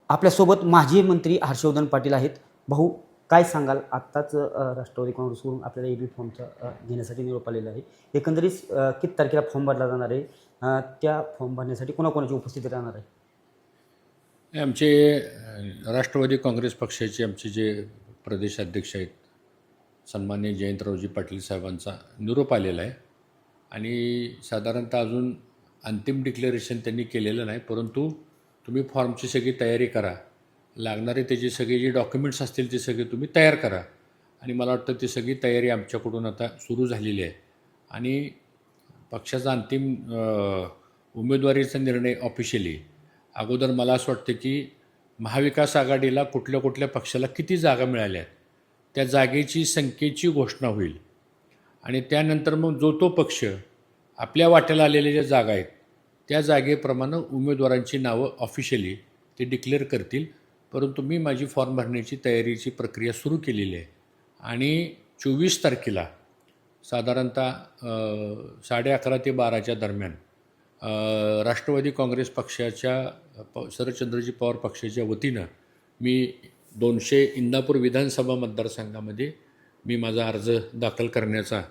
आपल्यासोबत माजी मंत्री हर्षवर्धन पाटील आहेत. भाऊ, काय सांगाल? आत्ताच राष्ट्रवादी काँग्रेसकडून आपल्याला EB फॉर्मचा घेण्यासाठी निरोप आलेला आहे. एकंदरीत किती तारखेला फॉर्म भरला जाणार आहे? त्या फॉर्म भरण्यासाठी कोणाकोणाची उपस्थिती राहणार आहे? आमचे राष्ट्रवादी काँग्रेस पक्षाचे आमचे जे प्रदेश अध्यक्ष आहेत सन्माननीय जयंतरावजी पाटील साहेबांचा निरोप आलेला आहे आणि साधारणतः अजून अंतिम डिक्लेरेशन त्यांनी केलेलं नाही, परंतु तुम्ही फॉर्मची सगळी तयारी करा, लागणारे त्याचे सगळे जे डॉक्युमेंट्स असतील ते सगळे तुम्ही तयार करा. आणि मला वाटतं ती सगळी तयारी आमच्याकडून आता सुरू झालेली आहे आणि पक्षाचा अंतिम उमेदवारीचा निर्णय ऑफिशियली अगोदर मला असं वाटतं की महाविकास आघाडीला कुठल्या कुठल्या पक्षाला किती जागा मिळाल्या आहेत त्या जागेची संख्येची घोषणा होईल आणि त्यानंतर मग जो तो पक्ष आपल्या वाट्याला आलेल्या ज्या जागा आहेत त्या जागेप्रमाणे उमेदवारांची नावं ऑफिशियली ते डिक्लेअर करतील. परंतु मी माझी फॉर्म भरण्याची तयारीची प्रक्रिया सुरू केलेली आहे आणि 24 तारखेला साधारणतः 11:30 ते 12च्या दरम्यान राष्ट्रवादी काँग्रेस पक्षाच्या शरदचंद्रजी पवार पक्षाच्या वतीनं मी 200 इंदापूर विधानसभा मतदारसंघामध्ये मी माझा अर्ज दाखल करण्याचा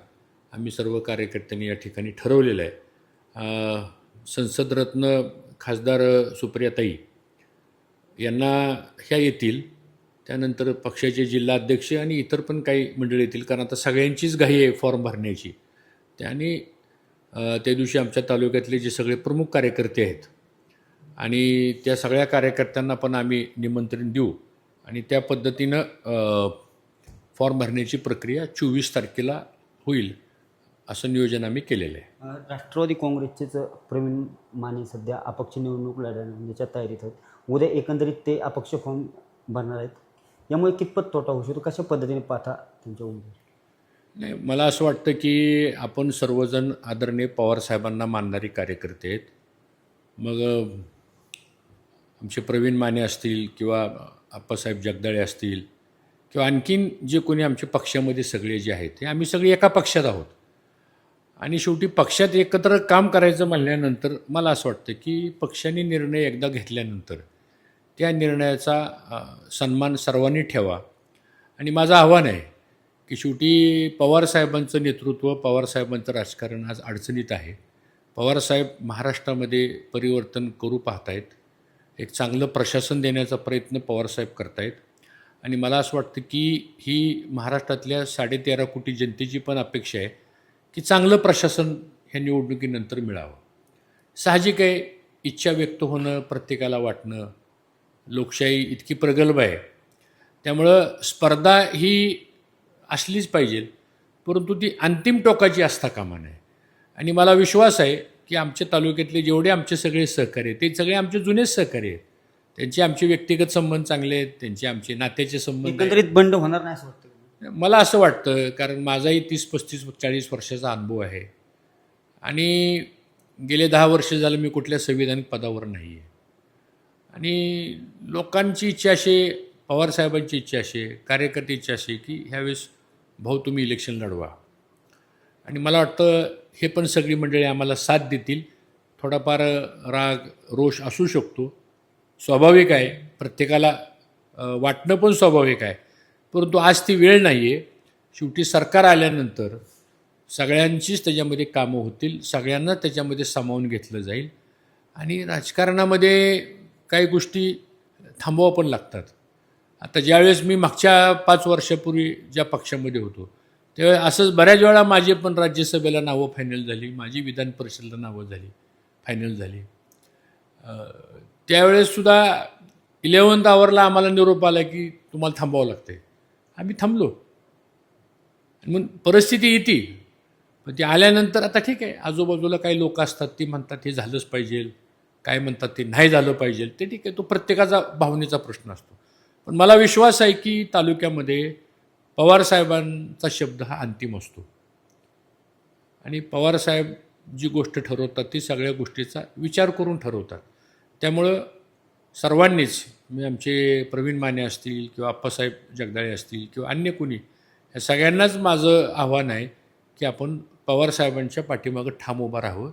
आम्ही सर्व कार्यकर्त्यांनी या ठिकाणी ठरवलेलं आहे. संसदरत्न खासदार सुप्रियाताई यांना ह्या येतील, त्यानंतर पक्षाचे जिल्हाध्यक्ष आणि इतर पण काही मंडळी येतील, कारण आता सगळ्यांचीच घाई आहे फॉर्म भरण्याची. त्याने त्या दिवशी आमच्या तालुक्यातले जे सगळे प्रमुख कार्यकर्ते आहेत आणि त्या सगळ्या कार्यकर्त्यांना पण आम्ही निमंत्रण देऊ आणि त्या पद्धतीनं फॉर्म भरण्याची प्रक्रिया 24 तारखेला होईल असं नियोजन आम्ही केलेलं आहे. राष्ट्रवादी काँग्रेसचेच प्रवीण माने सध्या अपक्ष निवडणूक लढवण्याच्या तयारीत आहेत. उद्या एकंदरीत ते अपक्ष फॉर्म भरणार आहेत. यामुळे कितपत तोटा होऊ शकतो? कशा पद्धतीने पाहता त्यांच्या उमेदवार? नाही, मला असं वाटतं की आपण सर्वजण आदरणीय पवारसाहेबांना मानणारी कार्यकर्ते आहेत. मग आमचे प्रवीण माने असतील किंवा आप्पासाहेब जगदाळे असतील किंवा आणखीन जे कोणी आमच्या पक्षामध्ये सगळे जे आहेत ते आम्ही सगळे एका पक्षात आहोत आणि शेवटी पक्षात एकत्र काम करायचं म्हणल्यानंतर मला असं वाटतं की पक्षाने निर्णय एकदा घेतल्यानंतर त्या निर्णयाचा सन्मान सर्वांनी ठेवा. आणि माझं आव्हान आहे की शेवटी पवारसाहेबांचं नेतृत्व, पवारसाहेबांचं राजकारण आज अडचणीत आहे. पवारसाहेब महाराष्ट्रामध्ये परिवर्तन करू पाहत आहेत. एक चांगलं प्रशासन देण्याचा प्रयत्न पवारसाहेब करत आहेत आणि मला असं वाटतं की ही महाराष्ट्रातल्या 13.5 कोटी जनतेची पण अपेक्षा आहे की चांगलं प्रशासन ह्या निवडणुकीनंतर मिळावं. साहजिक आहे, इच्छा व्यक्त होणं, प्रत्येकाला वाटणं, लोकशाही इतकी प्रगल्भ आहे त्यामुळं स्पर्धा ही असलीच पाहिजे, परंतु ती अंतिम टोकाची असता कामा नये. आणि मला विश्वास आहे की आमच्या तालुक्यातले जेवढे आमचे सगळे सहकारी आहेत ते सगळे आमचे जुनेच सहकारी आहेत. त्यांचे आमचे व्यक्तिगत संबंध चांगले आहेत, त्यांचे आमचे नात्याचे संबंध एकंदरीत बंड होणार नाही असं वाटतं? मला असं वाटतं, कारण माझाही 30-35-40 वर्षाचा अनुभव आहे आणि गेले 10 वर्ष झालं मी कुठल्या संविधानिक पदावर नाही आहे आणि लोकांची इच्छा अशी, पवारसाहेबांची इच्छा अशी, कार्यकर्ते इच्छा अशी की ह्यावेळेस भाऊ तुम्ही इलेक्शन लढवा. आणि मला वाटतं हे पण सगळी मंडळी आम्हाला साथ देतील. थोडाफार राग रोष असू शकतो, स्वाभाविक आहे, प्रत्येकाला वाटणं पण स्वाभाविक आहे, परंतु आज ती वेळ नाही आहे. शेवटी सरकार आल्यानंतर सगळ्यांचीच त्याच्यामध्ये कामं होतील, सगळ्यांना त्याच्यामध्ये सामावून घेतलं जाईल आणि राजकारणामध्ये काही गोष्टी थांबवा पण लागतात. आता ज्यावेळेस मी मागच्या 5 वर्षापूर्वी ज्या पक्षामध्ये होतो त्यावेळेस असंच बऱ्याच वेळा माझी पण राज्यसभेला नावं फायनल झाली, माझी विधान परिषदेला नावं फायनल झाली. त्यावेळेससुद्धा 11th आवरला आम्हाला निरोप आला की तुम्हाला थांबावं लागतं आहे. आम्ही थांबलो. मग परिस्थिती येते, पण ती आल्यानंतर आता ठीक आहे, आजूबाजूला काही लोक असतात ती म्हणतात हे झालंच पाहिजे, काय म्हणतात ते नाही झालं पाहिजे, ते ठीक आहे, तो प्रत्येकाचा भावनेचा प्रश्न असतो. पण मला विश्वास आहे की तालुक्यामध्ये पवारसाहेबांचा शब्द हा अंतिम असतो आणि पवारसाहेब जी गोष्ट ठरवतात ती सगळ्या गोष्टीचा विचार करून ठरवतात. त्यामुळं सर्वांनीच, मी आमचे प्रवीण माने असतील किंवा आप्पासाहेब जगदाळे असतील किंवा अन्य कोणी, या सगळ्यांनाच माझं आव्हान आहे की आपण पवारसाहेबांच्या पाठीमागं ठाम उभा राहावं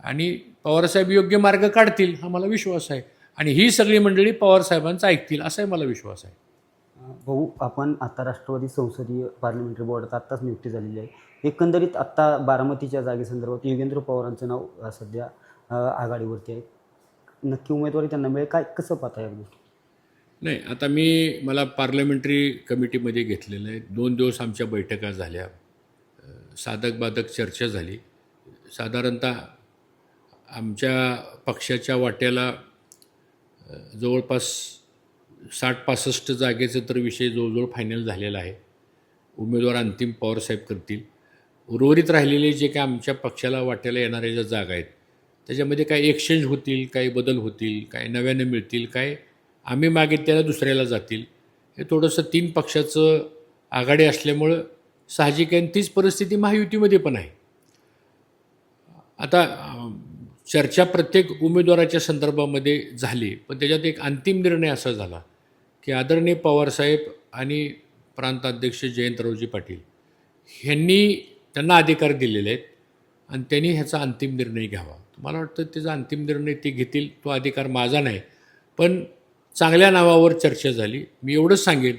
आणि पवारसाहेब योग्य मार्ग काढतील हा मला विश्वास आहे. आणि ही सगळी मंडळी पवारसाहेबांचं ऐकतील असाही मला विश्वास आहे. भाऊ, आपण आता राष्ट्रवादी संसदीय पार्लमेंटरी बोर्डात आत्ताच नियुक्ती झालेली आहे. एकंदरीत आत्ता बारामतीच्या जागेसंदर्भात योगेंद्र पवारांचं नाव सध्या आघाडीवरती आहे. नक्की उमेदवारी त्यांना मिळेल काय, कसं पाहता या गोष्टी? नाही, आता मला पार्लमेंटरी कमिटीमध्ये घेतलेलं आहे. 2 दिवस आमच्या बैठका झाल्या, साधक बाधक चर्चा झाली. साधारणतः आमच्या पक्षाच्या वाट्याला जवळपास 60-65 जागेचं तर विषय जवळजवळ फायनल झालेला आहे. उमेदवार अंतिम पवारसाहेब करतील. उर्वरित राहिलेले जे काय आमच्या पक्षाला वाट्याला येणाऱ्या ज्या जागा आहेत त्याच्यामध्ये काय एक्सचेंज होतील, काही बदल होतील, काय नव्यानं मिळतील, काय आम्ही मागितलेल्या दुसऱ्याला जातील. हे थोडंसं 3 पक्षाचं आघाडी असल्यामुळं साहजिक आहे. तीच परिस्थिती महायुतीमध्ये पण आहे. आता चर्चा प्रत्येक उमेदवाराच्या संदर्भामध्ये झाली, पण त्याच्यात एक अंतिम निर्णय असा झाला की आदरणीय पवारसाहेब आणि प्रांताध्यक्ष जयंतरावजी पाटील त्यांना अधिकार दिलेले आहेत आणि त्यांनी ह्याचा अंतिम निर्णय घ्यावा. मला वाटतं त्याचा अंतिम निर्णय ते घेतील, तो अधिकार माझा नाही. पण चांगल्या नावावर चर्चा झाली. मी एवढंच सांगेन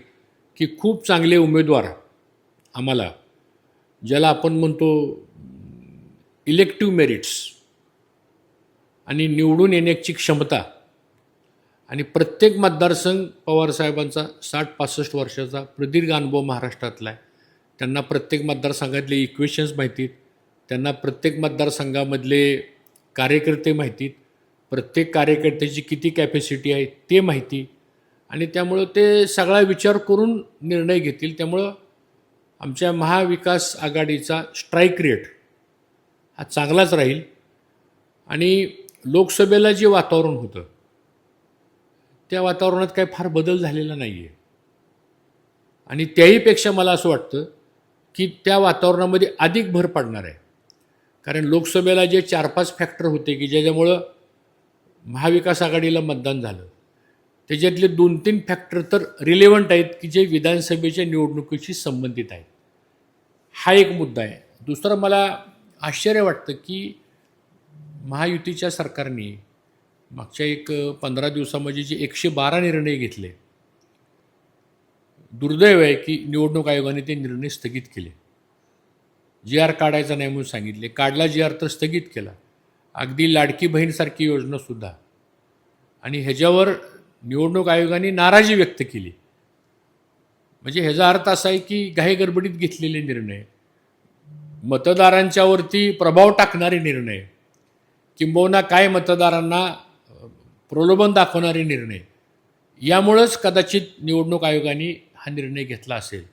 की खूप चांगले उमेदवार आम्हाला, ज्याला आपण म्हणतो इलेक्टिव्ह मेरिट्स आणि निवडून येण्याची क्षमता, आणि प्रत्येक मतदारसंघ पवारसाहेबांचा 60-65 वर्षाचा प्रदीर्घ अनुभव महाराष्ट्रातला आहे. त्यांना प्रत्येक मतदारसंघातले इक्वेशन्स माहितीत, त्यांना प्रत्येक मतदारसंघामधले कार्यकर्ते माहितीत, प्रत्येक कार्यकर्त्याची किती कॅपॅसिटी आहे ते माहिती, आणि त्यामुळं ते सगळा विचार करून निर्णय घेतील. त्यामुळं आमच्या महाविकास आघाडीचा स्ट्राईक रेट हा चांगलाच राहील. आणि लोकसभेला जे वातावरण होतं त्या वातावरणात काही फार बदल झालेला नाही आहे. आणि त्याहीपेक्षा मला असं वाटतं की त्या वातावरणामध्ये अधिक भर पडणार आहे. कारण लोकसभेला जे 4-5 फॅक्टर होते की ज्याच्यामुळं महाविकास आघाडीला मतदान झालं, त्याच्यातले 2-3 फॅक्टर तर रिलेव्हंट आहेत की जे विधानसभेच्या निवडणुकीशी संबंधित आहेत. हा एक मुद्दा आहे. दुसरं मला आश्चर्य वाटतं की महायुतीच्या सरकारने मागच्या 15 दिवसामध्ये जे 112 निर्णय घेतले, दुर्दैव आहे की निवडणूक आयोगाने ते निर्णय स्थगित केले. GR काढायचा नाही म्हणून सांगितले, काढला GR तर स्थगित केला. अगदी लाडकी बहीणसारखी योजनासुद्धा. आणि ह्याच्यावर निवडणूक आयोगाने नाराजी व्यक्त केली. म्हणजे ह्याचा अर्थ असा आहे की घाईगडबडीत घेतलेले निर्णय, मतदारांच्यावरती प्रभाव टाकणारे निर्णय, किंबहुना काय मतदारांना प्रलोभन दाखवणारे निर्णय, यामुळंच कदाचित निवडणूक आयोगाने हा निर्णय घेतला असेल.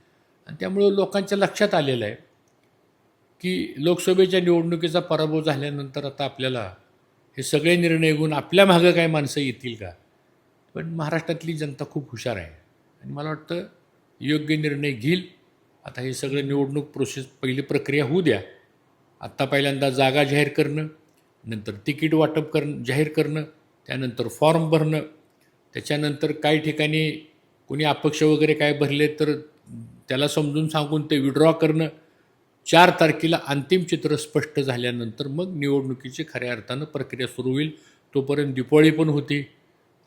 आणि त्यामुळं लोकांच्या लक्षात आलेलं आहे की लोकसभेच्या निवडणुकीचा पराभव झाल्यानंतर आता आपल्याला हे सगळे निर्णय घेऊन आपल्या मागं काय माणसं येतील का. पण महाराष्ट्रातली जनता खूप हुशार आहे आणि मला वाटतं योग्य निर्णय घेईल. आता हे सगळं निवडणूक प्रोसेस, पहिली प्रक्रिया होऊ द्या. आत्ता पहिल्यांदा जागा जाहीर करणं, नंतर तिकीट वाटप जाहीर करणं, त्यानंतर फॉर्म भरणं, त्याच्यानंतर काही ठिकाणी कोणी अपक्ष वगैरे काय भरले तर त्याला समजून सांगून ते विड्रॉ करणं. 4 तारखेला अंतिम चित्र स्पष्ट झाल्यानंतर मग निवडणुकीची खऱ्या अर्थानं प्रक्रिया सुरू होईल. तोपर्यंत दिवाळी पण होती.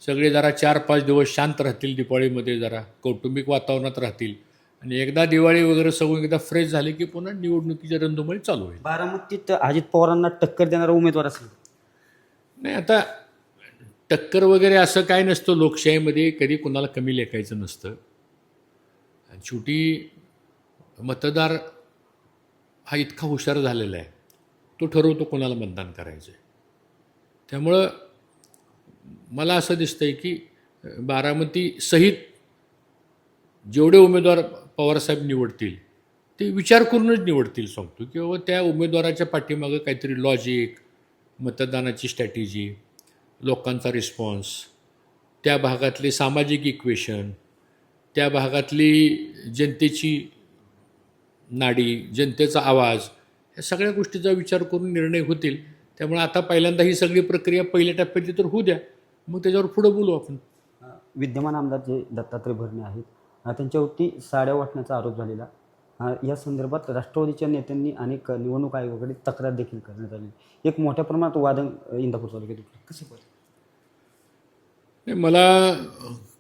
सगळे जरा 4-5 दिवस शांत राहतील, दिवाळीमध्ये जरा कौटुंबिक वातावरणात राहतील. आणि एकदा दिवाळी वगैरे सगळं एकदा फ्रेश झाले की पुन्हा निवडणुकीची रणधुमाळी चालू होईल. बारामतीत अजित पवारांना टक्कर देणारा उमेदवार असेल? नाही, आता टक्कर वगैरे असं काय नसतं. लोकशाहीमध्ये कधी कुणाला कमी लेखायचं नसतं. आणि शेवटी मतदार हा इतका हुशार झालेला आहे, तो ठरवतो कोणाला मतदान करायचं आहे. त्यामुळं मला असं दिसतं आहे की बारामती सहित जेवढे उमेदवार पवारसाहेब निवडतील ते विचार करूनच निवडतील सांगतो, किंवा त्या उमेदवाराच्या पाठीमागं काहीतरी लॉजिक, मतदानाची स्ट्रॅटेजी, लोकांचा रिस्पॉन्स, त्या भागातले सामाजिक इक्वेशन, त्या भागातली जनतेची नाडी, जनतेचा आवाज, या सगळ्या गोष्टीचा विचार करून निर्णय होतील. त्यामुळे आता पहिल्यांदा ही सगळी प्रक्रिया पहिल्या टप्प्यातली तर होऊ द्या, मग त्याच्यावर पुढं बोलू आपण. विद्यमान आमदार जे दत्तात्रय भरणे आहेत, त्यांच्यावरती साड्या वाटण्याचा आरोप झालेला. या संदर्भात राष्ट्रवादीच्या नेत्यांनी अनेक निवडणूक आयोगाकडे तक्रार देखील करण्यात आली. एक मोठ्या प्रमाणात वादंग इंदापूर तालुक्यात कसं पाहिजे? नाही, मला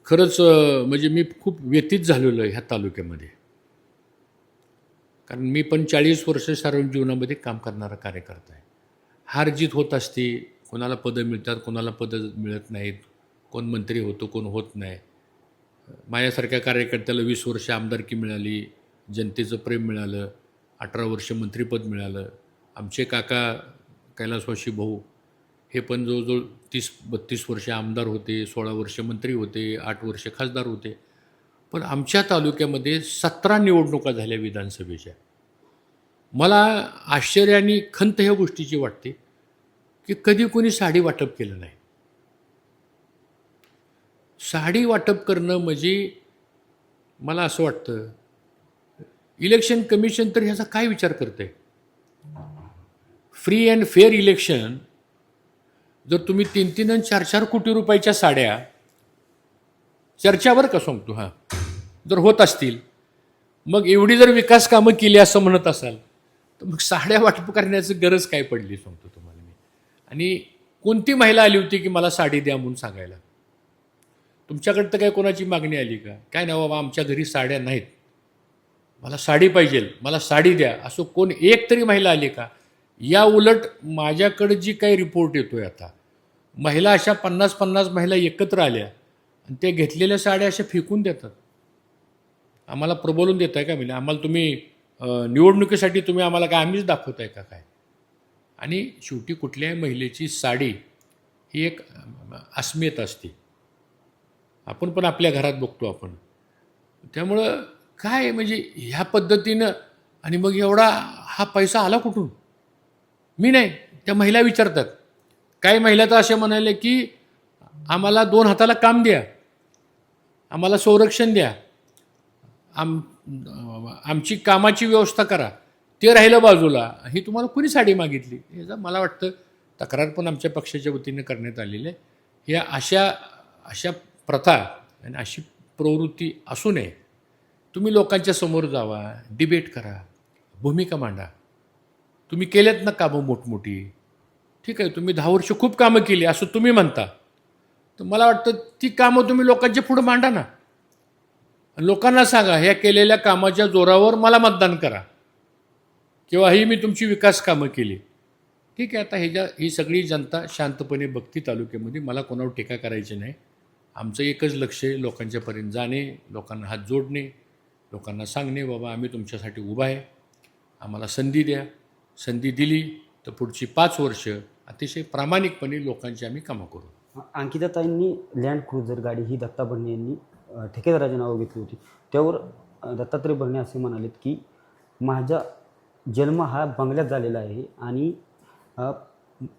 खरंच म्हणजे मी खूप व्यथित झालेलो आहे ह्या तालुक्यामध्ये. कारण मी पण 40 वर्ष सार्वजनिक जीवनामध्ये काम करणारा कार्यकर्ता आहे. हार जीत होत असते, कोणाला पदं मिळतात, कोणाला पदं मिळत नाहीत, कोण मंत्री होतो, कोण होत नाही. माझ्यासारख्या कार्यकर्त्याला 20 वर्ष आमदारकी मिळाली, जनतेचं प्रेम मिळालं, 18 वर्ष मंत्रिपद मिळालं. आमचे काका कैलासवासी भाऊ हे पण जवळजवळ 30-32 वर्ष आमदार होते, 16 वर्ष मंत्री होते, 8 वर्ष खासदार होते. पण आमच्या तालुक्यामध्ये 17 निवडणुका झाल्या विधानसभेच्या. मला आश्चर्य आणि खंत ह्या गोष्टीची वाटते की कधी कोणी साडी वाटप केलं नाही. साडी वाटप करणं म्हणजे मला असं वाटतं इलेक्शन कमिशन तर ह्याचा काय विचार करतंय. फ्री अँड फेअर इलेक्शन जर तुम्ही 3-3 आणि 4-4 कोटी रुपयाच्या साड्या चर्चावर का सांगतो जर होत असतील, मग एवढी जर विकास कामं केली असं म्हणत असाल तर मग साड्या वाटप करण्याची गरज काय पडली सांगतो तुम्हाला मी. आणि कोणती महिला आली होती की मला साडी द्या म्हणून सांगायला? तुमच्याकडं तर काय कोणाची मागणी आली का? काय नाही बाबा, आमच्या घरी साड्या नाहीत, मला साडी पाहिजे, मला साडी द्या, असं कोण एक तरी महिला आली का? या उलट माझ्याकडे जी काही रिपोर्ट येतोय आता, महिला अशा 50-50 महिला एकत्र आल्या आणि त्या घेतलेल्या साड्या अशा फेकून देतात. आम्हाला प्रबोलून देताय का? म्हणजे आम्हाला तुम्ही निवडणुकीसाठी तुम्ही आम्हाला काय आम्हीच दाखवताय का काय? आणि शेवटी कुठल्याही महिलेची साडी ही एक अस्मिता असते. आपण पण आपल्या घरात बघतो आपण. त्यामुळं काय म्हणजे ह्या पद्धतीनं आणि मग एवढा हा पैसा आला कुठून? मी नाही, त्या महिला विचारतात. काही महिला तर असे म्हणाले की आम्हाला 2 हाताला काम द्या, आम्हाला संरक्षण द्या, आमची कामाची व्यवस्था करा. ते राहिलं बाजूला, ही तुम्हाला कुणी साडी मागितली? याचा मला वाटतं तक्रार पण आमच्या पक्षाच्या वतीने करण्यात आलेली आहे. या अशा प्रथा आणि अशी प्रवृत्ती असू नये. तुम्ही लोकांच्या समोर जावा, डिबेट करा, भूमिका मांडा. तुम्ही केलेत ना कामं मोठमोठी, ठीक आहे, तुम्ही 10 वर्ष खूप कामं केली असं तुम्ही म्हणता, तर मला वाटतं ती कामं तुम्ही लोकांच्या पुढे मांडा ना. लोकांना सांगा ह्या केलेल्या कामाच्या जोरावर मला मतदान करा, किंवा ही मी तुमची विकास कामं केली. ठीक आहे, आता ही सगळी जनता शांतपणे बघती तालुक्यामध्ये. मला कोणावर टीका करायची नाही. आमचं एकच लक्ष आहे लोकांच्यापर्यंत जाणे, लोकांना हात जोडणे, लोकांना सांगणे बाबा आम्ही तुमच्यासाठी उभा आहे, आम्हाला संधी द्या. संधी दिली तर पुढची 5 वर्ष अतिशय प्रामाणिकपणे लोकांची आम्ही कामं करू. अंकिताताईंनी लँड क्रुझर गाडी ही दत्ता भरणे यांनी ठेकेदाराच्या नावावर घेतली होती. त्यावर दत्तात्रय भरणे असे म्हणालेत की माझा जन्म हा बंगल्यात झालेला आहे आणि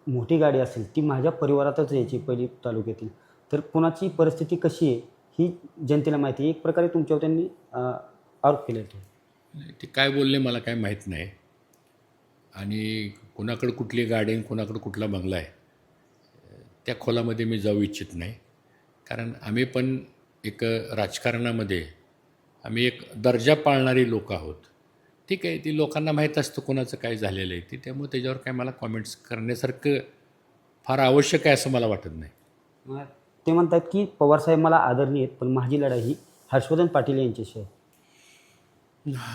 मोठी गाडी असेल ती माझ्या परिवारातच यायची पहिली तालुक्यातील. तर कोणाची परिस्थिती कशी आहे ही जनतेला माहिती आहे. एक प्रकारे तुमच्यावर त्यांनी आरोप केले होते. ते काय बोलले मला काय माहीत नाही. आणि कोणाकडे कुठली गाडी आणि कोणाकडे कुठला बंगला आहे त्या खोलामध्ये मी जाऊ इच्छित नाही. कारण आम्ही पण एक राजकारणामध्ये आम्ही एक दर्जा पाळणारी लोक आहोत. ठीक आहे, ती लोकांना माहीत असतं कोणाचं काय झालेलं आहे ते, त्यामुळे त्याच्यावर काय मला कॉमेंट्स करण्यासारखं फार आवश्यक आहे असं मला वाटत नाही. ते म्हणतात की पवारसाहेब मला आदरणीय आहेत, पण माझी लढाई ही हर्षवर्धन पाटील यांच्याशी आहे.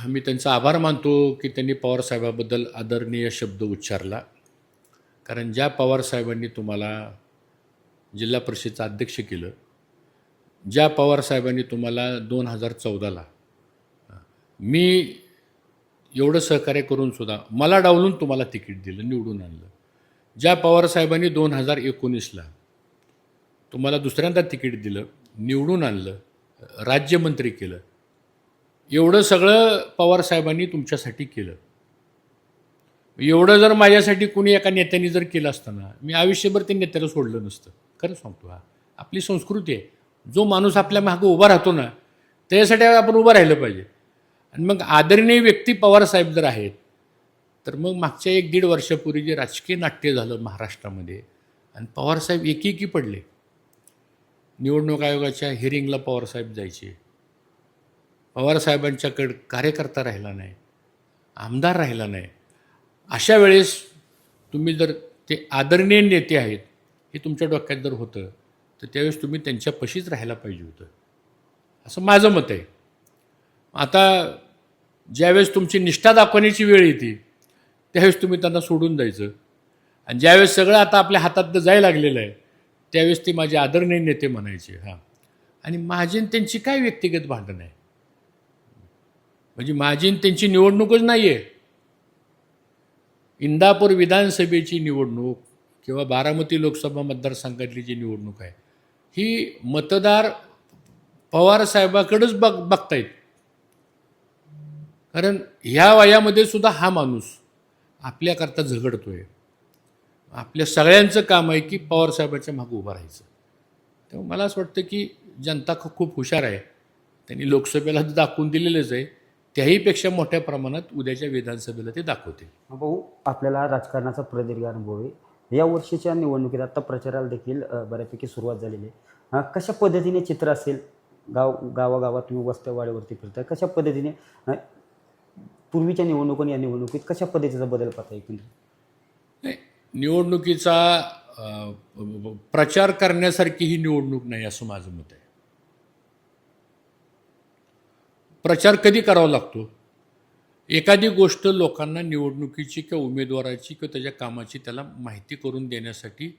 मी त्यांचा आभार मानतो की त्यांनी पवारसाहेबाबद्दल आदरणीय शब्द उच्चारला. कारण ज्या पवारसाहेबांनी तुम्हाला जिल्हा परिषदेचं अध्यक्ष केलं, ज्या पवारसाहेबांनी तुम्हाला 2014ला मी एवढं सहकार्य करूनसुद्धा मला डावलून तुम्हाला तिकीट दिलं, निवडून आणलं, ज्या पवारसाहेबांनी 2019ला तुम्हाला दुसऱ्यांदा तिकीट दिलं, निवडून आणलं, राज्यमंत्री केलं, एवढं सगळं पवारसाहेबांनी तुमच्यासाठी केलं. एवढं जर माझ्यासाठी कुणी एका नेत्याने जर केलं असताना मी आयुष्यभर ते नेत्याला सोडलं नसतं. खरं सांगतो, आपली संस्कृती आहे. जो माणूस आपल्या मागं उभा राहतो ना त्याच्यासाठी आपण उभं राहिलं पाहिजे. आणि मग आदरणीय व्यक्ती पवारसाहेब जर आहेत तर मग मागच्या 1-1.5 वर्षापूर्वी जे राजकीय नाट्य झालं महाराष्ट्रामध्ये आणि पवारसाहेब एकी पडले. निवडणूक आयोगाच्या हिअरिंगला पवारसाहेब जायचे, पवारसाहेबांच्याकडे कार्यकर्ता राहिला नाही, आमदार राहिला नाही. अशा वेळेस तुम्ही जर ते आदरणीय नेते आहेत हे तुमच्या डोक्यात जर होतं तर त्यावेळेस तुम्ही त्यांच्या पशीच राहायला पाहिजे होतं, असं माझं मत आहे. आता ज्यावेळेस तुमची निष्ठा दाखवण्याची वेळ येते त्यावेळेस तुम्ही त्यांना सोडून जायचं, आणि ज्यावेळेस सगळं आता आपल्या हातात जायला लागलेलं आहे त्यावेळेस ते माझे आदरणीय नेते म्हणायचे. हां, आणि माझी आणि त्यांची काय व्यक्तिगत भांडण आहे? म्हणजे माझी आणि त्यांची निवडणूकच नाही आहे. इंदापूर विधानसभेची निवडणूक किंवा बारामती लोकसभा मतदारसंघातली जी निवडणूक आहे ही मतदार पवारसाहेबाकडेच बघतायत. कारण ह्या वयामध्ये सुद्धा हा माणूस आपल्याकरता झगडतोय. आपल्या सगळ्यांचं काम आहे की पवारसाहेबाच्या मागे उभं राहायचं. तेव्हा मला असं वाटतं की जनता खूप हुशार आहे. त्यांनी लोकसभेला दाखवून दिलेलंच आहे, त्याहीपेक्षा मोठ्या प्रमाणात उद्याच्या विधानसभेला ते दाखवतील. भाऊ, आपल्याला राजकारणाचा प्रदीर्घ अनुभव आहे. या वर्षीच्या निवडणुकीत आता प्रचाराला देखील बऱ्यापैकी सुरुवात झालेली आहे. कशा पद्धतीने चित्र असेल? गावागावात तुम्ही वस्त्या वाड्यावरती फिरताय, कशा पद्धतीने पूर्वीच्या निवडणुका या निवडणुकीत कशा पद्धतीचा बदल पाहता येईल? नाही, निवडणुकीचा प्रचार करण्यासारखी ही निवडणूक नाही असं माझं मत आहे. प्रचार कधी करावा लागतो? एखादी गोष्ट लोकांना निवडणुकीची किंवा उमेदवाराची किंवा त्याच्या कामाची त्याला माहिती करून देण्यासाठी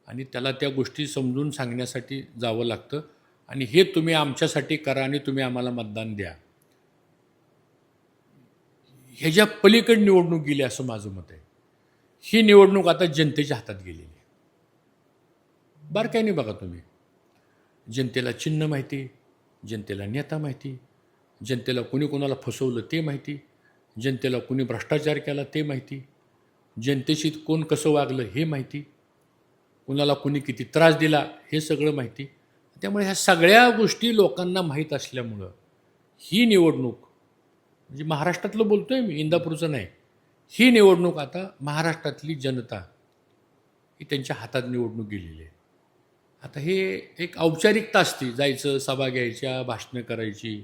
आणि त्याला त्या गोष्टी समजून सांगण्यासाठी जावं लागतं. आणि हे तुम्ही आमच्यासाठी करा आणि तुम्ही आम्हाला मतदान द्या, ह्याच्या पलीकडे निवडणूक गेली असं माझं मत आहे. ही निवडणूक आता जनतेच्या हातात गेलेली आहे. बारकाईने बघा तुम्ही, जनतेला चिन्ह माहिती, जनतेला नेता माहिती, जनतेला कुणी कोणाला फसवलं ते माहिती, जनतेला कुणी भ्रष्टाचार केला ते माहिती, जनतेशी कोण कसं वागलं हे माहिती, कुणाला कुणी किती त्रास दिला हे सगळं माहिती. त्यामुळे ह्या सगळ्या गोष्टी लोकांना माहीत असल्यामुळं ही निवडणूक, म्हणजे महाराष्ट्रातलं बोलतोय मी, इंदापूरचं नाही, ही निवडणूक आता महाराष्ट्रातली जनता ही त्यांच्या हातात निवडणूक गेलेली आहे. आता हे एक औपचारिकता असते, जायचं, सभा घ्यायच्या, भाषणं करायची.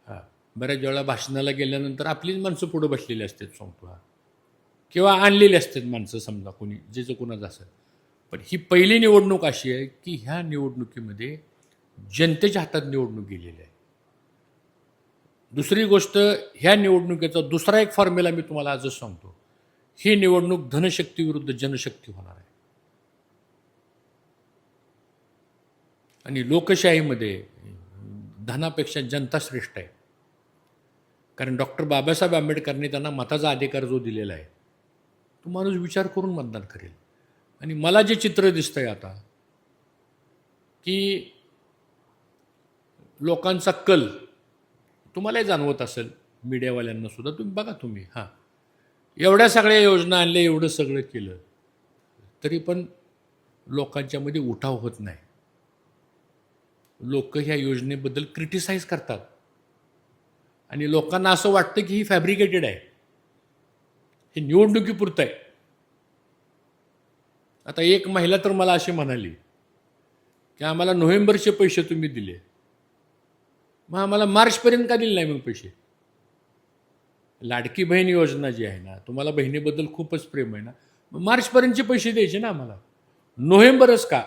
हां, बऱ्याच वेळा भाषणाला गेल्यानंतर आपलीच माणसं पुढं बसलेली असतात, सांगतो हा, किंवा आणलेली असतात माणसं, समजा कोणी ज्याचं कोणाचं असेल. पण ही पहिली निवडणूक अशी आहे की ह्या निवडणुकीमध्ये जनतेच्या हातात निवडणूक गेलेली आहे. दुसरी गोष्ट, ह्या निवडणुकीचा दुसरा एक फॉर्म्युला मी तुम्हाला आजच सांगतो, ही निवडणूक धनशक्ती विरुद्ध जनशक्ती होणार आहे. आणि लोकशाहीमध्ये धनापेक्षा जनता श्रेष्ठ आहे. कारण डॉक्टर बाबासाहेब आंबेडकरांनी त्यांना मताचा अधिकार जो दिलेला आहे तो माणूस विचार करून मतदान करेल. आणि मला जे चित्र दिसतंय आता की लोकांचा कल तुम्हालाही जाणवत असेल, मीडियावाल्यांना सुद्धा, तुम्ही बघा तुम्ही, हां, एवढ्या सगळ्या योजना आणल्या, एवढं सगळं केलं तरी पण लोकांच्यामध्ये उठाव होत नाही. लोक ह्या योजनेबद्दल क्रिटिसाइज करतात आणि लोकांना असं वाटतं की ही फॅब्रिकेटेड आहे, हे निवडणुकीपुरतं आहे. आता एक महिला तर मला अशी म्हणाली की आम्हाला नोव्हेंबरचे पैसे तुम्ही दिले, मग आम्हाला मार्चपर्यंत का दिले नाही मग पैसे? लाडकी बहीण योजना जी आहे ना, तुम्हाला बहिणीबद्दल खूपच प्रेम आहे ना, मग मार्चपर्यंतचे पैसे द्यायचे ना आम्हाला, नोव्हेंबरच का?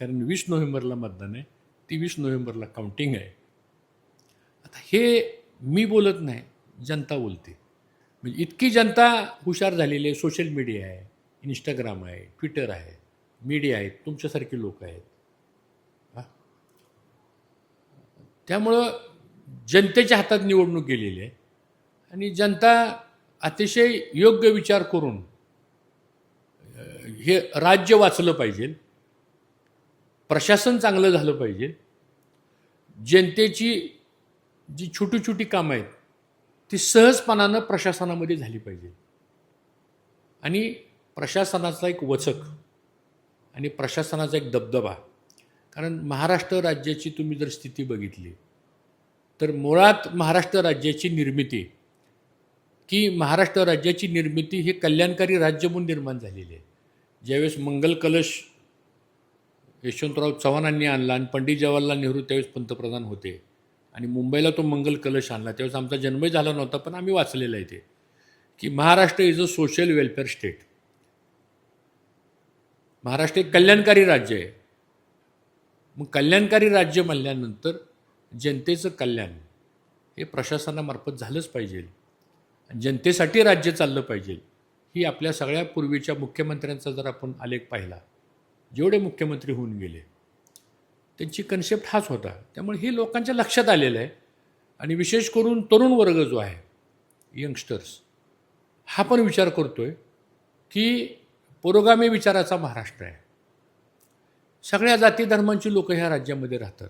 कारण 20 नोव्हेंबरला मतदान आहे, 23 नोव्हेंबरला काउंटिंग आहे. आता हे मी बोलत नाही, जनता बोलते. म्हणजे इतकी जनता हुशार झालेली आहे. सोशल मीडिया आहे, इंस्टाग्राम आहे, ट्विटर आहे, मीडिया आहेत, तुमच्यासारखे लोक आहेत. त्यामुळं जनतेच्या हातात निवडणूक गेलेली आहे आणि जनता अतिशय योग्य विचार करून हे राज्य वाचलं पाहिजे, प्रशासन चांगलं झालं पाहिजे, जनतेची जी छोटी छोटी कामं आहेत ती सहजपणानं प्रशासनामध्ये झाली पाहिजे. आणि प्रशासनाचा एक वचक आणि प्रशासनाचा एक दबदबा, कारण महाराष्ट्र राज्याची तुम्ही जर स्थिती बघितली तर मुळात महाराष्ट्र राज्याची निर्मिती ही कल्याणकारी राज्य म्हणून निर्माण झालेली आहे. ज्यावेळेस मंगल कलश यशवंतराव चव्हाणांनी आणला आणि पंडित जवाहरलाल नेहरू त्यावेळेस पंतप्रधान होते आणि मुंबईला तो मंगल कलश आणला, त्यावेळेस आमचा जन्मही झाला नव्हता, पण आम्ही वाचलेलं आहे ते, की Maharashtra is a social welfare state. Maharashtra एक कल्याणकारी राज्य आहे. मग कल्याणकारी राज्य म्हणल्यानंतर जनतेचं कल्याण हे प्रशासनामार्फत झालंच पाहिजे. जनतेसाठी राज्य चाललं पाहिजे. ही आपल्या सगळ्या पूर्वीच्या मुख्यमंत्र्यांचा जर आपण आलेख पाहिला, जेवढे मुख्यमंत्री होऊन गेले त्यांची कन्सेप्ट हाच होता. त्यामुळे हे लोकांच्या लक्षात आलेलं आहे. आणि विशेष करून तरुण वर्ग जो आहे, यंगस्टर्स, हा पण विचार करतोय की पुरोगामी विचाराचा महाराष्ट्र आहे. सगळ्या जाती धर्मांची लोक ह्या राज्यामध्ये राहतात.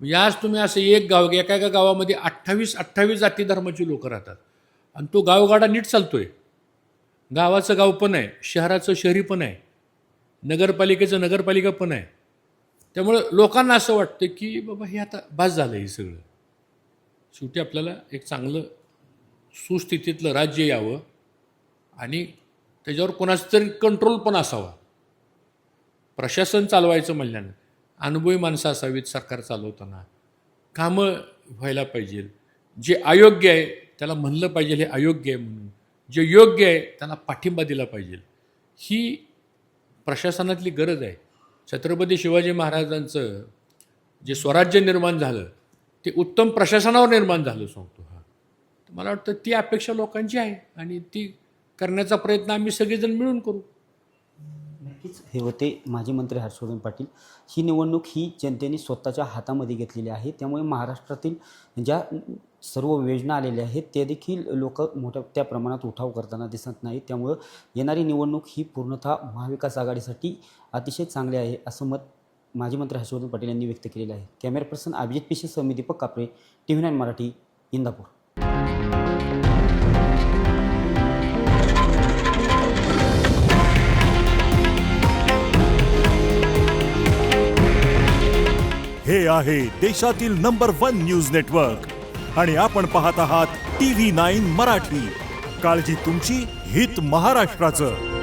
याच तुम्ही असं एक गाव, एका गावामध्ये 28 जाती धर्माची लोक राहतात आणि तो गावगाडा नीट चालतोय. गावाचं गाव पण आहे, शहराचं शहरी पण आहे, नगरपालिकेचं नगरपालिका पण आहे. त्यामुळं लोकांना असं वाटतं की बाबा हे आता बास झालं. हे सगळं शेवटी आपल्याला एक चांगलं सुस्थितीतलं राज्य यावं आणि त्याच्यावर कोणाचं तरी कंट्रोल पण असावा. प्रशासन चालवायचं म्हणल्यानं अनुभवी माणसं असावीत सरकार चालवताना. कामं व्हायला पाहिजे. जे अयोग्य आहे त्याला म्हणलं पाहिजे हे अयोग्य आहे म्हणून. जे योग्य आहे त्याला पाठिंबा दिला पाहिजे. ही प्रशासनातली गरज आहे. छत्रपती शिवाजी महाराजांचं जे स्वराज्य निर्माण झालं ते उत्तम प्रशासनावर निर्माण झालं सांगतो. मला वाटतं ती अपेक्षा लोकांची आहे आणि ती करण्याचा प्रयत्न आम्ही सगळेजण मिळून करू. नक्कीच हे होते माजी मंत्री हर्षवर्धन पाटील. ही निवडणूक ही जनतेने स्वतःच्या हातामध्ये घेतलेली आहे. त्यामुळे महाराष्ट्रातील ज्या सर्व योजना आलेल्या आहेत ते देखील लोक मोठ्या त्या प्रमाणात उठाव करताना दिसत नाहीत. त्यामुळं येणारी निवडणूक ही पूर्णतः महाविकास आघाडीसाठी अतिशय चांगली आहे असं मत माजी मंत्री हर्षवर्धन पाटील यांनी व्यक्त केलेलं आहे. कॅमेरा पर्सन अभिजित पिशे सह मी दीपक कापरे, TV9 मराठी, इंदापूर. हे आहे देशातील नंबर 1 न्यूज नेटवर्क आणि आपण पाहत आहात TV9 मराठी. काळजी तुमची, हित महाराष्ट्राचं.